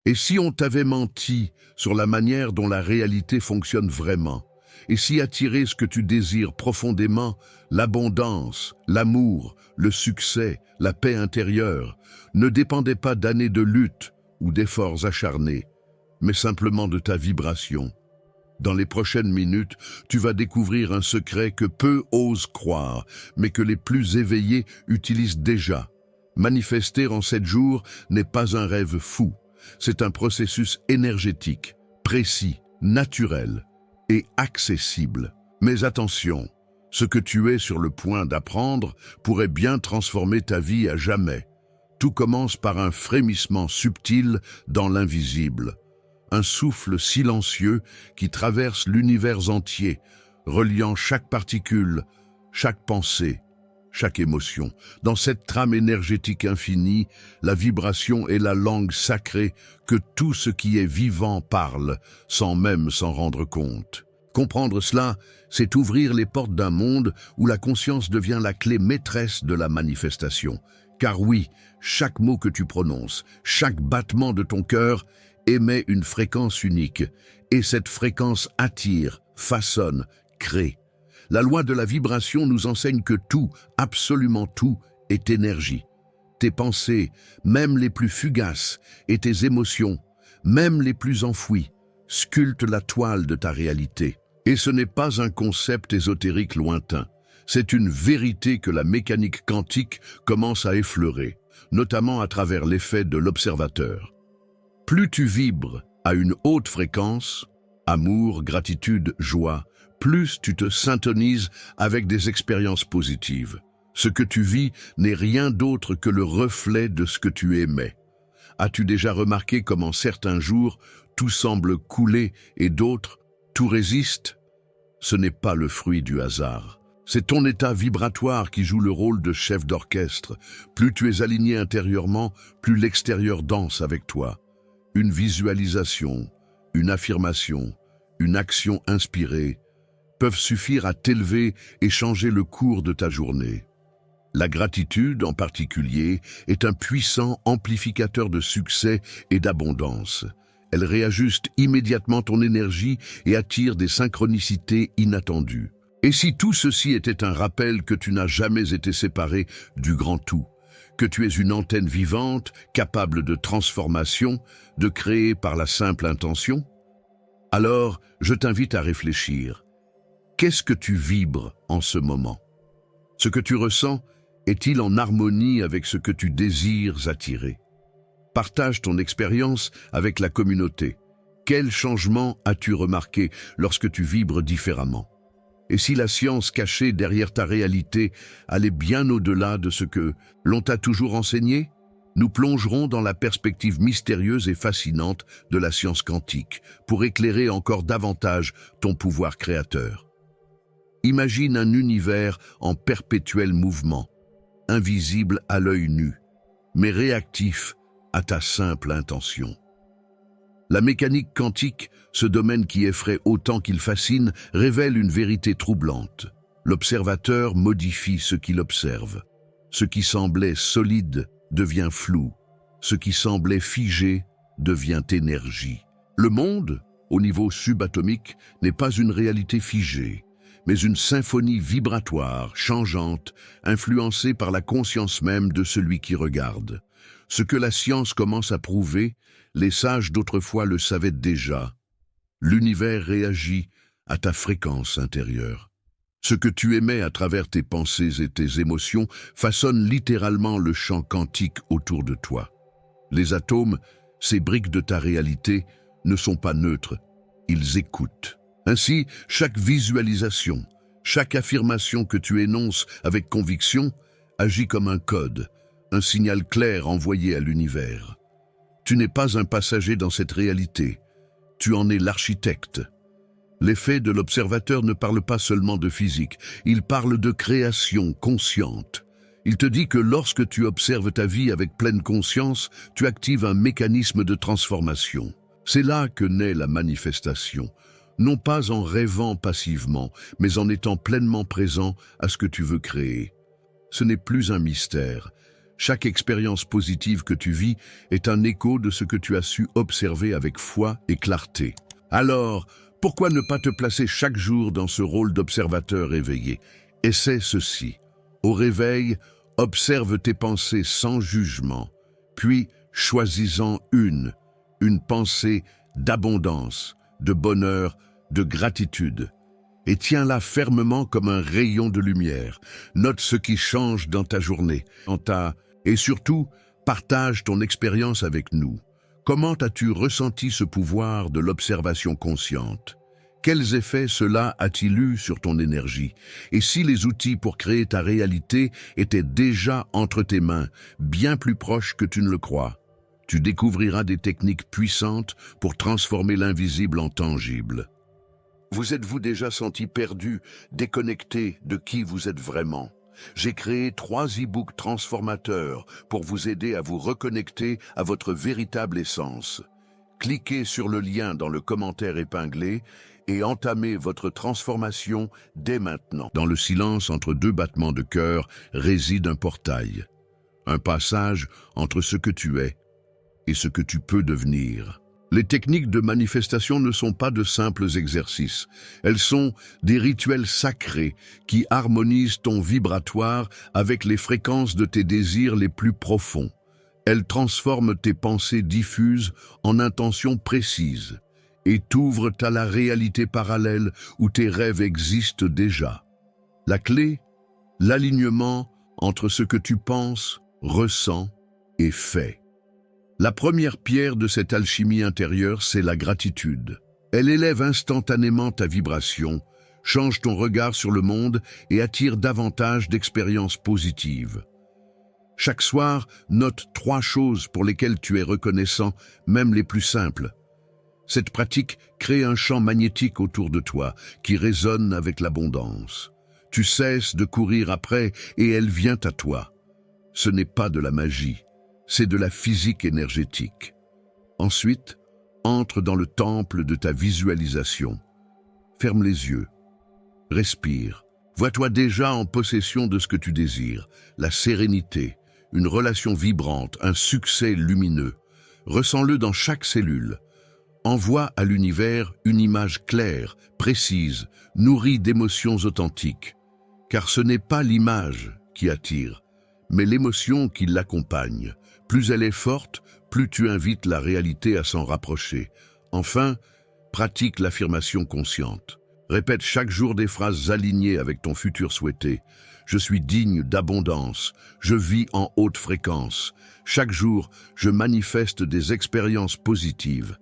Et si on t'avait menti sur la manière dont la réalité fonctionne vraiment? Et si attirer ce que tu désires profondément, l'abondance, l'amour, le succès, la paix intérieure, ne dépendait pas d'années de lutte ou d'efforts acharnés, mais simplement de ta vibration? Dans les prochaines minutes, tu vas découvrir un secret que peu osent croire, mais que les plus éveillés utilisent déjà. Manifester en 7 jours n'est pas un rêve fou. C'est un processus énergétique, précis, naturel et accessible. Mais attention, ce que tu es sur le point d'apprendre pourrait bien transformer ta vie à jamais. Tout commence par un frémissement subtil dans l'invisible, un souffle silencieux qui traverse l'univers entier, reliant chaque particule, chaque pensée, chaque émotion. Dans cette trame énergétique infinie, la vibration est la langue sacrée que tout ce qui est vivant parle, sans même s'en rendre compte. Comprendre cela, c'est ouvrir les portes d'un monde où la conscience devient la clé maîtresse de la manifestation. Car oui, chaque mot que tu prononces, chaque battement de ton cœur émet une fréquence unique, et cette fréquence attire, façonne, crée. La loi de la vibration nous enseigne que tout, absolument tout, est énergie. Tes pensées, même les plus fugaces, et tes émotions, même les plus enfouies, sculptent la toile de ta réalité. Et ce n'est pas un concept ésotérique lointain. C'est une vérité que la mécanique quantique commence à effleurer, notamment à travers l'effet de l'observateur. Plus tu vibres à une haute fréquence, amour, gratitude, joie, plus tu te syntonises avec des expériences positives. Ce que tu vis n'est rien d'autre que le reflet de ce que tu émets. As-tu déjà remarqué comment certains jours, tout semble couler et d'autres, tout résiste? Ce n'est pas le fruit du hasard. C'est ton état vibratoire qui joue le rôle de chef d'orchestre. Plus tu es aligné intérieurement, plus l'extérieur danse avec toi. Une visualisation, une affirmation, une action inspirée peuvent suffire à t'élever et changer le cours de ta journée. La gratitude, en particulier, est un puissant amplificateur de succès et d'abondance. Elle réajuste immédiatement ton énergie et attire des synchronicités inattendues. Et si tout ceci était un rappel que tu n'as jamais été séparé du grand tout, que tu es une antenne vivante, capable de transformation, de créer par la simple intention? Alors, je t'invite à réfléchir. Qu'est-ce que tu vibres en ce moment? Ce que tu ressens est-il en harmonie avec ce que tu désires attirer? Partage ton expérience avec la communauté. Quel changement as-tu remarqué lorsque tu vibres différemment? Et si la science cachée derrière ta réalité allait bien au-delà de ce que l'on t'a toujours enseigné? Nous plongerons dans la perspective mystérieuse et fascinante de la science quantique pour éclairer encore davantage ton pouvoir créateur. Imagine un univers en perpétuel mouvement, invisible à l'œil nu, mais réactif à ta simple intention. La mécanique quantique, ce domaine qui effraie autant qu'il fascine, révèle une vérité troublante. L'observateur modifie ce qu'il observe. Ce qui semblait solide devient flou. Ce qui semblait figé devient énergie. Le monde, au niveau subatomique, n'est pas une réalité figée, mais une symphonie vibratoire, changeante, influencée par la conscience même de celui qui regarde. Ce que la science commence à prouver, les sages d'autrefois le savaient déjà. L'univers réagit à ta fréquence intérieure. Ce que tu émets à travers tes pensées et tes émotions façonne littéralement le champ quantique autour de toi. Les atomes, ces briques de ta réalité, ne sont pas neutres, ils écoutent. Ainsi, chaque visualisation, chaque affirmation que tu énonces avec conviction agit comme un code, un signal clair envoyé à l'univers. Tu n'es pas un passager dans cette réalité, tu en es l'architecte. L'effet de l'observateur ne parle pas seulement de physique, il parle de création consciente. Il te dit que lorsque tu observes ta vie avec pleine conscience, tu actives un mécanisme de transformation. C'est là que naît la manifestation, non pas en rêvant passivement, mais en étant pleinement présent à ce que tu veux créer. Ce n'est plus un mystère. Chaque expérience positive que tu vis est un écho de ce que tu as su observer avec foi et clarté. Alors, pourquoi ne pas te placer chaque jour dans ce rôle d'observateur éveillé? Essaie ceci. Au réveil, observe tes pensées sans jugement, puis choisis-en une pensée d'abondance, de bonheur, de gratitude. Et tiens-la fermement comme un rayon de lumière. Note ce qui change dans ta journée, et surtout, partage ton expérience avec nous. Comment as-tu ressenti ce pouvoir de l'observation consciente? Quels effets cela a-t-il eu sur ton énergie? Et si les outils pour créer ta réalité étaient déjà entre tes mains, bien plus proches que tu ne le crois? Tu découvriras des techniques puissantes pour transformer l'invisible en tangible. Vous êtes-vous déjà senti perdu, déconnecté de qui vous êtes vraiment? J'ai créé 3 e-books transformateurs pour vous aider à vous reconnecter à votre véritable essence. Cliquez sur le lien dans le commentaire épinglé et entamez votre transformation dès maintenant. Dans le silence entre 2 battements de cœur réside un portail, un passage entre ce que tu es et ce que tu peux devenir. Les techniques de manifestation ne sont pas de simples exercices. Elles sont des rituels sacrés qui harmonisent ton vibratoire avec les fréquences de tes désirs les plus profonds. Elles transforment tes pensées diffuses en intentions précises et t'ouvrent à la réalité parallèle où tes rêves existent déjà. La clé, l'alignement entre ce que tu penses, ressens et fais. La première pierre de cette alchimie intérieure, c'est la gratitude. Elle élève instantanément ta vibration, change ton regard sur le monde et attire davantage d'expériences positives. Chaque soir, note 3 choses pour lesquelles tu es reconnaissant, même les plus simples. Cette pratique crée un champ magnétique autour de toi qui résonne avec l'abondance. Tu cesses de courir après et elle vient à toi. Ce n'est pas de la magie. C'est de la physique énergétique. Ensuite, entre dans le temple de ta visualisation. Ferme les yeux. Respire. Vois-toi déjà en possession de ce que tu désires. La sérénité, une relation vibrante, un succès lumineux. Ressens-le dans chaque cellule. Envoie à l'univers une image claire, précise, nourrie d'émotions authentiques. Car ce n'est pas l'image qui attire, mais l'émotion qui l'accompagne. Plus elle est forte, plus tu invites la réalité à s'en rapprocher. Enfin, pratique l'affirmation consciente. Répète chaque jour des phrases alignées avec ton futur souhaité. Je suis digne d'abondance. Je vis en haute fréquence. Chaque jour, je manifeste des expériences positives.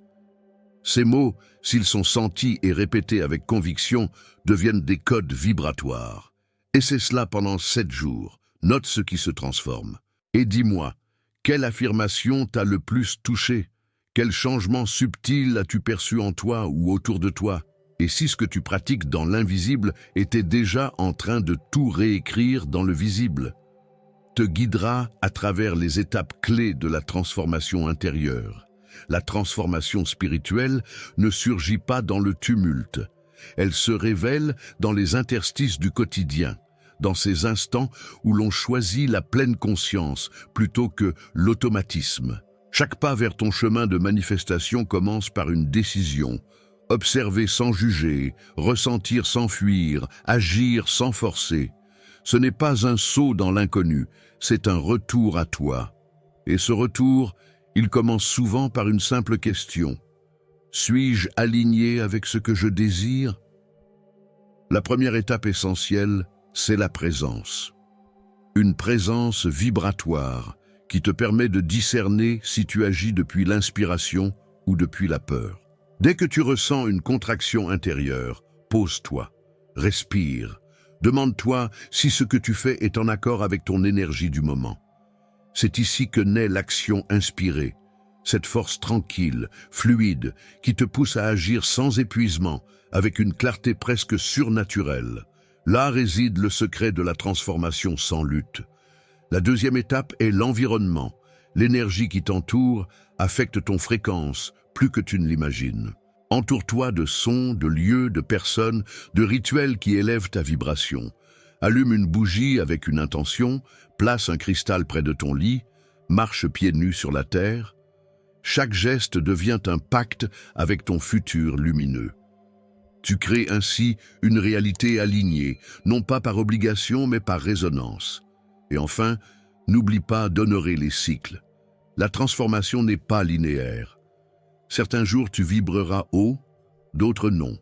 Ces mots, s'ils sont sentis et répétés avec conviction, deviennent des codes vibratoires. Et c'est cela pendant 7 jours. Note ce qui se transforme. Et dis-moi, quelle affirmation t'a le plus touché? Quel changement subtil as-tu perçu en toi ou autour de toi? Et si ce que tu pratiques dans l'invisible était déjà en train de tout réécrire dans le visible? Te guidera à travers les étapes clés de la transformation intérieure. La transformation spirituelle ne surgit pas dans le tumulte. Elle se révèle dans les interstices du quotidien, dans ces instants où l'on choisit la pleine conscience plutôt que l'automatisme. Chaque pas vers ton chemin de manifestation commence par une décision. Observer sans juger, ressentir sans fuir, agir sans forcer. Ce n'est pas un saut dans l'inconnu, c'est un retour à toi. Et ce retour, il commence souvent par une simple question. Suis-je aligné avec ce que je désire? La première étape essentielle, c'est la présence. Une présence vibratoire qui te permet de discerner si tu agis depuis l'inspiration ou depuis la peur. Dès que tu ressens une contraction intérieure, pose-toi, respire, demande-toi si ce que tu fais est en accord avec ton énergie du moment. C'est ici que naît l'action inspirée, cette force tranquille, fluide, qui te pousse à agir sans épuisement, avec une clarté presque surnaturelle. Là réside le secret de la transformation sans lutte. La deuxième étape est l'environnement. L'énergie qui t'entoure affecte ton fréquence plus que tu ne l'imagines. Entoure-toi de sons, de lieux, de personnes, de rituels qui élèvent ta vibration. Allume une bougie avec une intention, place un cristal près de ton lit, marche pieds nus sur la terre. Chaque geste devient un pacte avec ton futur lumineux. Tu crées ainsi une réalité alignée, non pas par obligation mais par résonance. Et enfin, n'oublie pas d'honorer les cycles. La transformation n'est pas linéaire. Certains jours tu vibreras haut, d'autres non.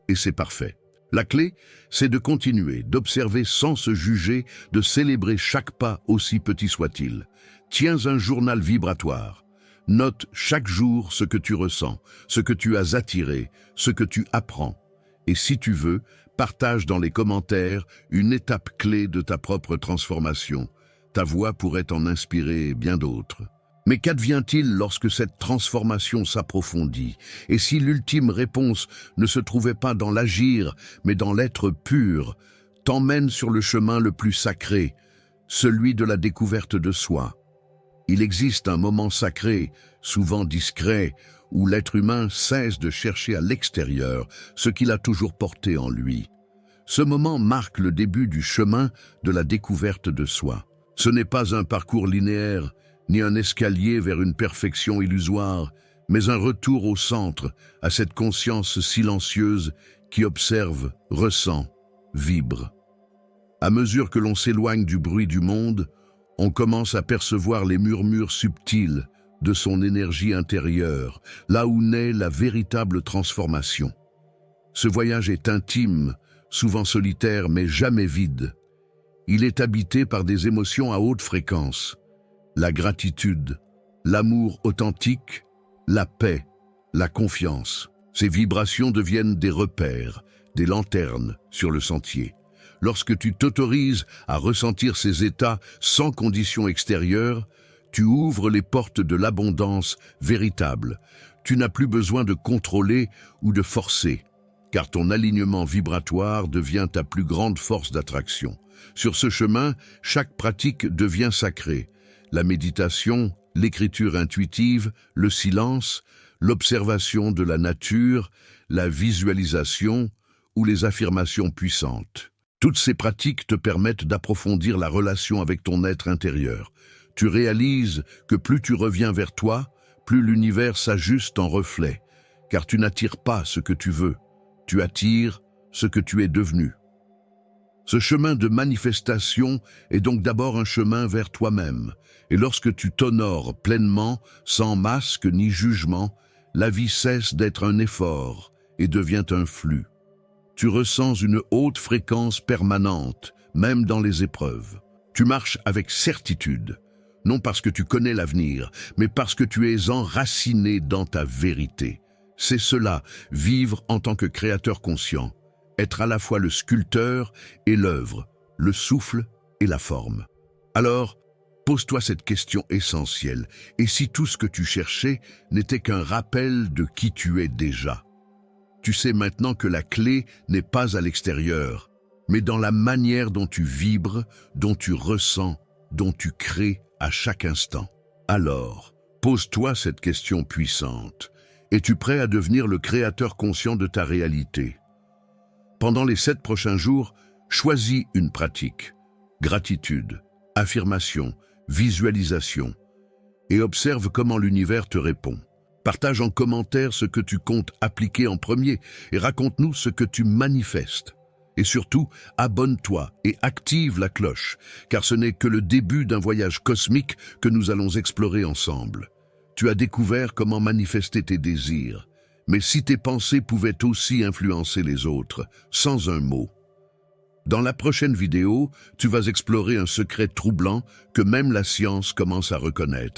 Et c'est parfait. La clé, c'est de continuer, d'observer sans se juger, de célébrer chaque pas aussi petit soit-il. Tiens un journal vibratoire. Note chaque jour ce que tu ressens, ce que tu as attiré, ce que tu apprends. Et si tu veux, partage dans les commentaires une étape clé de ta propre transformation. Ta voix pourrait en inspirer bien d'autres. Mais qu'advient-il lorsque cette transformation s'approfondit? Et si l'ultime réponse ne se trouvait pas dans l'agir, mais dans l'être pur, t'emmène sur le chemin le plus sacré, celui de la découverte de soi. Il existe un moment sacré, souvent discret, où l'être humain cesse de chercher à l'extérieur ce qu'il a toujours porté en lui. Ce moment marque le début du chemin de la découverte de soi. Ce n'est pas un parcours linéaire, ni un escalier vers une perfection illusoire, mais un retour au centre, à cette conscience silencieuse qui observe, ressent, vibre. À mesure que l'on s'éloigne du bruit du monde, on commence à percevoir les murmures subtils de son énergie intérieure, là où naît la véritable transformation. Ce voyage est intime, souvent solitaire, mais jamais vide. Il est habité par des émotions à haute fréquence. La gratitude, l'amour authentique, la paix, la confiance. Ces vibrations deviennent des repères, des lanternes sur le sentier. Lorsque tu t'autorises à ressentir ces états sans conditions extérieures, tu ouvres les portes de l'abondance véritable. Tu n'as plus besoin de contrôler ou de forcer, car ton alignement vibratoire devient ta plus grande force d'attraction. Sur ce chemin, chaque pratique devient sacrée. La méditation, l'écriture intuitive, le silence, l'observation de la nature, la visualisation ou les affirmations puissantes. Toutes ces pratiques te permettent d'approfondir la relation avec ton être intérieur. Tu réalises que plus tu reviens vers toi, plus l'univers s'ajuste en reflet, car tu n'attires pas ce que tu veux, tu attires ce que tu es devenu. Ce chemin de manifestation est donc d'abord un chemin vers toi-même, et lorsque tu t'honores pleinement, sans masque ni jugement, la vie cesse d'être un effort et devient un flux. Tu ressens une haute fréquence permanente, même dans les épreuves. Tu marches avec certitude, non parce que tu connais l'avenir, mais parce que tu es enraciné dans ta vérité. C'est cela, vivre en tant que créateur conscient, être à la fois le sculpteur et l'œuvre, le souffle et la forme. Alors, pose-toi cette question essentielle, et si tout ce que tu cherchais n'était qu'un rappel de qui tu es déjà? Tu sais maintenant que la clé n'est pas à l'extérieur, mais dans la manière dont tu vibres, dont tu ressens, dont tu crées à chaque instant. Alors, pose-toi cette question puissante. Es-tu prêt à devenir le créateur conscient de ta réalité? Pendant les 7 prochains jours, choisis une pratique. Gratitude, affirmation, visualisation. Et observe comment l'univers te répond. Partage en commentaire ce que tu comptes appliquer en premier et raconte-nous ce que tu manifestes. Et surtout, abonne-toi et active la cloche, car ce n'est que le début d'un voyage cosmique que nous allons explorer ensemble. Tu as découvert comment manifester tes désirs, mais si tes pensées pouvaient aussi influencer les autres, sans un mot. Dans la prochaine vidéo, tu vas explorer un secret troublant que même la science commence à reconnaître.